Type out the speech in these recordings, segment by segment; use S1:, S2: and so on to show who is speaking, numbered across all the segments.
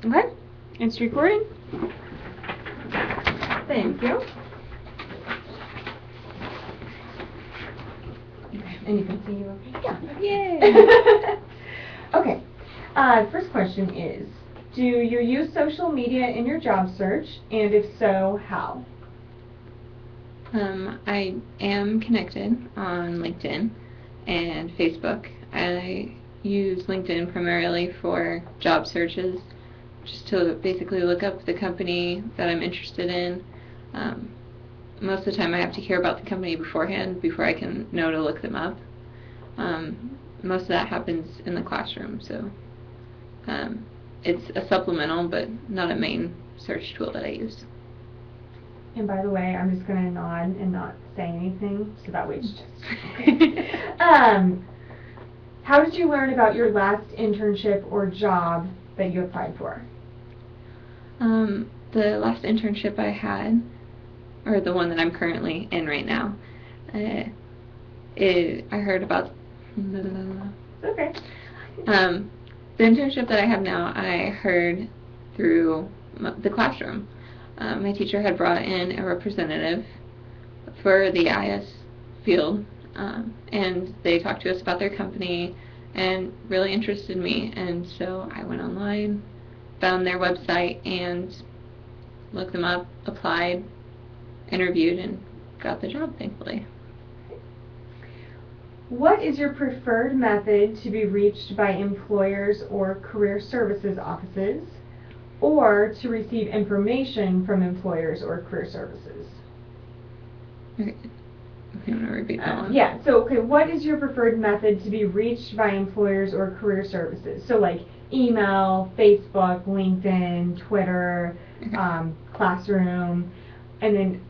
S1: Okay, it's recording. Thank you. And you can see you okay? Yeah. Yay! Okay. First question is, do you use social media in your job search, and if so, how?
S2: I am connected on LinkedIn and Facebook. I use LinkedIn primarily for job searches, just to basically look up the company that I'm interested in. Most of the time I have to hear about the company beforehand before I can know to look them up. Most of that happens in the classroom, so it's a supplemental but not a main search tool that I use.
S1: And by the way, I'm just going to nod and not say anything, so that way it's just how did you learn about your last internship or job that you applied for?
S2: The last internship I had, or the one that I'm currently in right now, I heard about.
S1: Okay.
S2: The internship that I have now, I heard through the classroom. My teacher had brought in a representative for the IS field, and they talked to us about their company and really interested me, and so I went online, found their website, and looked them up, applied, interviewed, and got the job, thankfully.
S1: What is your preferred method to be reached by employers or career services offices, or to receive information from employers or career services?
S2: Okay. You want to repeat that one?
S1: Yeah, so okay, what is your preferred method to be reached by employers or career services? So like email, Facebook, LinkedIn, Twitter, classroom, and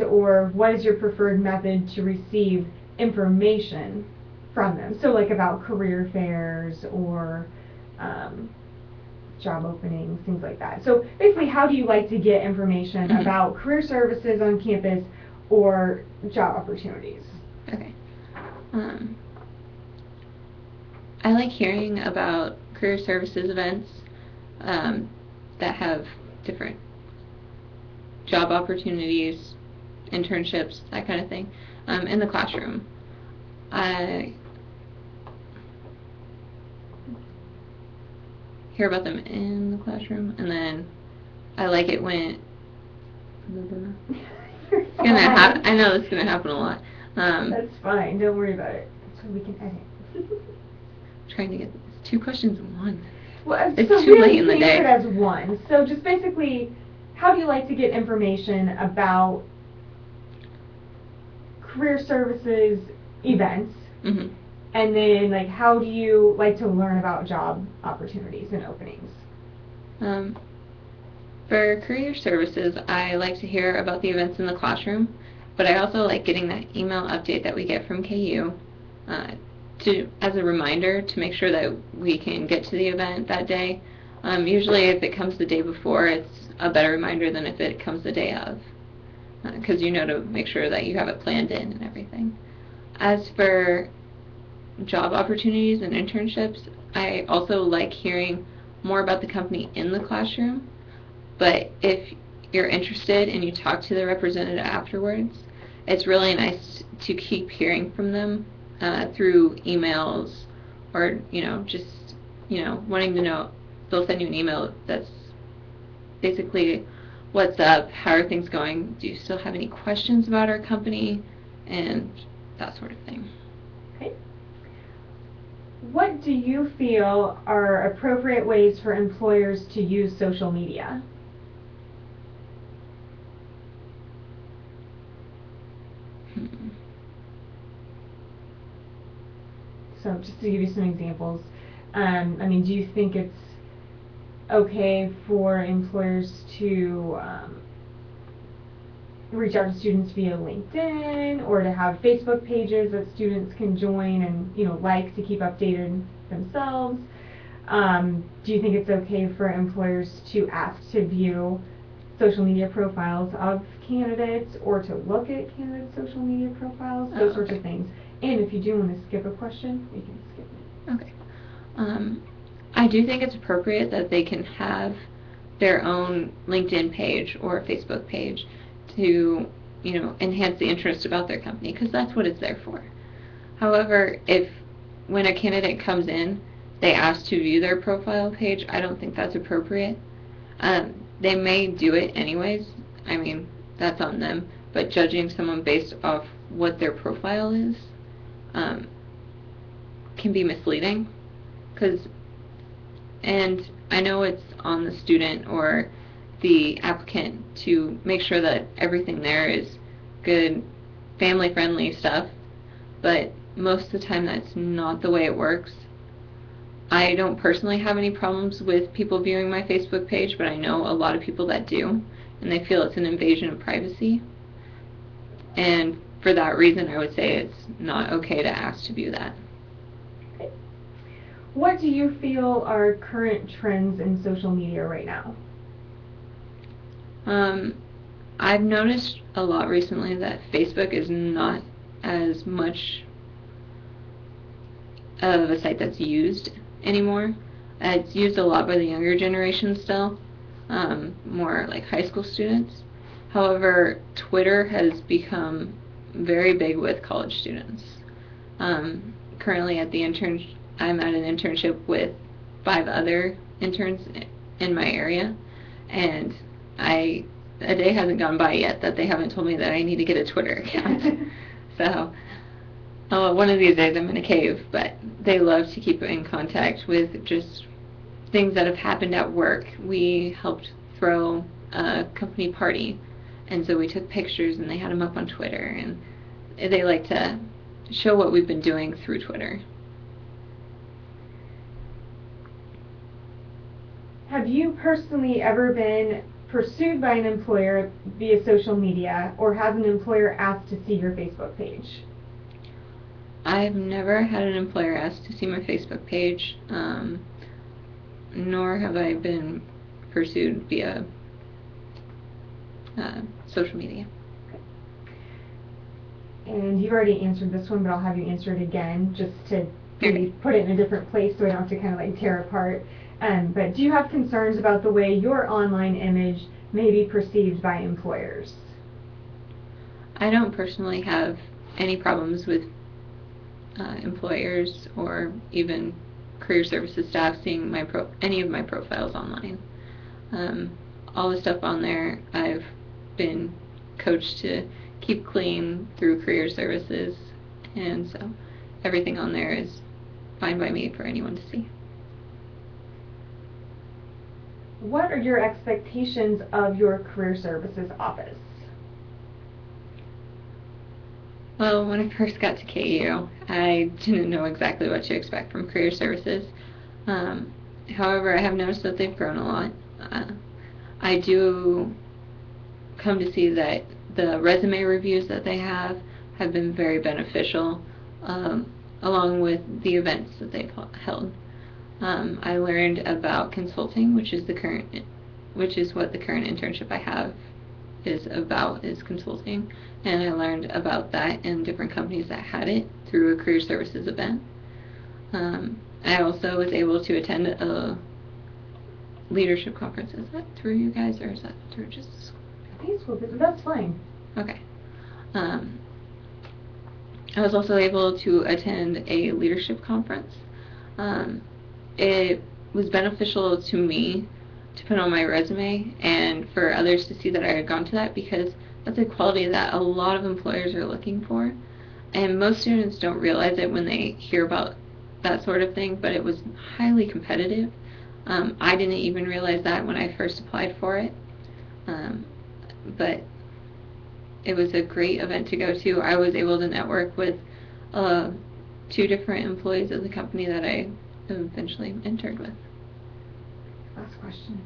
S1: or what is your preferred method to receive information from them? So like about career fairs or job openings, things like that. So basically, how do you like to get information about career services on campus or job opportunities?
S2: Okay. I like hearing about career services events that have different job opportunities, internships, that kind of thing, in the classroom. I hear about them in the classroom, and then I like it when it's gonna happen. I know it's gonna happen a lot.
S1: That's fine. Don't worry about it. So we can edit.
S2: I'm trying to get 2 questions in one.
S1: Well,
S2: it's
S1: so
S2: too late in the day.
S1: It as one. So just basically, how do you like to get information about career services events?
S2: Mm-hmm.
S1: And then, like, how do you like to learn about job opportunities and openings?
S2: For career services, I like to hear about the events in the classroom, but I also like getting that email update that we get from KU as a reminder to make sure that we can get to the event that day. Usually if it comes the day before, it's a better reminder than if it comes the day of, because you know to make sure that you have it planned in and everything. As for job opportunities and internships, I also like hearing more about the company in the classroom, but if you're interested and you talk to the representative afterwards, it's really nice to keep hearing from them through emails or, just, wanting to know. They'll send you an email that's basically, what's up, how are things going, do you still have any questions about our company, and that sort of thing.
S1: Okay. What do you feel are appropriate ways for employers to use social media? So just to give you some examples, do you think it's okay for employers to reach out to students via LinkedIn or to have Facebook pages that students can join and like to keep updated themselves? Do you think it's okay for employers to ask to view social media profiles of candidates or to look at candidates' social media profiles? Those sorts of things. And if you do want to skip a question, you can skip it.
S2: Okay. I do think it's appropriate that they can have their own LinkedIn page or Facebook page to, enhance the interest about their company, because that's what it's there for. However, if when a candidate comes in, they ask to view their profile page, I don't think that's appropriate. They may do it anyways. I mean, that's on them. But judging someone based off what their profile is can be misleading. And I know it's on the student or the applicant to make sure that everything there is good, family-friendly stuff, but most of the time that's not the way it works. I don't personally have any problems with people viewing my Facebook page, but I know a lot of people that do, and they feel it's an invasion of privacy. And for that reason, I would say it's not okay to ask to view that.
S1: What do you feel are current trends in social media right now?
S2: I've noticed a lot recently that Facebook is not as much of a site that's used anymore. It's used a lot by the younger generation still, more like high school students. However, Twitter has become very big with college students. Currently I'm at an internship with 5 other interns in my area, and a day hasn't gone by yet that they haven't told me that I need to get a Twitter account. So one of these days I'm in a cave, but they love to keep in contact with just things that have happened at work. We helped throw a company party, and so we took pictures and they had them up on Twitter, and they like to show what we've been doing through Twitter.
S1: Have you personally ever been pursued by an employer via social media, or has an employer asked to see your Facebook page?
S2: I've never had an employer ask to see my Facebook page, nor have I been pursued via social media.
S1: And you've already answered this one, but I'll have you answer it again, just to maybe put it in a different place so I don't have to kind of like tear apart. But do you have concerns about the way your online image may be perceived by employers?
S2: I don't personally have any problems with employers or even career services staff seeing any of my profiles online. All the stuff on there I've been coached to keep clean through career services, and so everything on there is fine by me for anyone to see.
S1: What are your expectations of your career services office?
S2: Well, when I first got to KU, I didn't know exactly what to expect from career services. However, I have noticed that they've grown a lot. I do come to see that the resume reviews that they have been very beneficial, along with the events that they've held. I learned about consulting, which is what the current internship I have is consulting, and I learned about that in different companies that had it through a career services event. I also was able to attend a leadership conference. Is that through you guys, or is that through just the school?
S1: I think school, that's fine.
S2: Okay. I was also able to attend a leadership conference. It was beneficial to me to put on my resume and for others to see that I had gone to that, because that's a quality that a lot of employers are looking for, and most students don't realize it when they hear about that sort of thing, but it was highly competitive. I didn't even realize that when I first applied for it, but it was a great event to go to. I was able to network with 2 different employees of the company that I eventually interned with.
S1: Last question.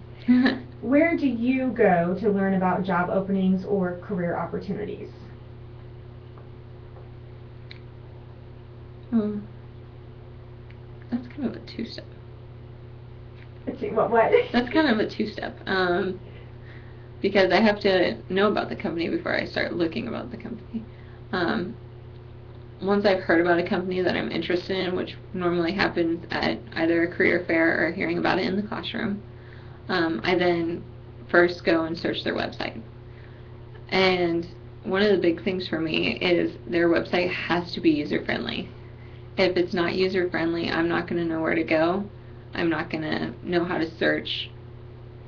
S1: Where do you go to learn about job openings or career opportunities?
S2: That's kind of a 2-step.
S1: What?
S2: That's kind of a 2-step. Because I have to know about the company before I start looking about the company. once I've heard about a company that I'm interested in, which normally happens at either a career fair or hearing about it in the classroom, I then first go and search their website. And one of the big things for me is their website has to be user-friendly. If it's not user-friendly, I'm not going to know where to go. I'm not going to know how to search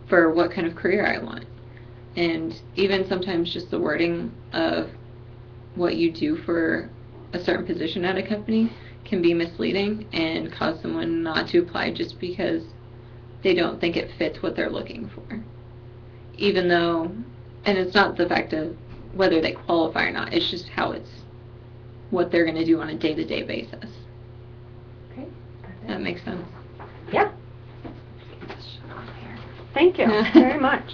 S2: for what kind of career I want. And even sometimes just the wording of what you do for a certain position at a company can be misleading and cause someone not to apply just because they don't think it fits what they're looking for. Even though, and it's not the fact of whether they qualify or not, it's just how it's what they're going to do on a day-to-day basis.
S1: Okay.
S2: That makes sense.
S1: Yeah. Thank you very much.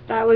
S1: That was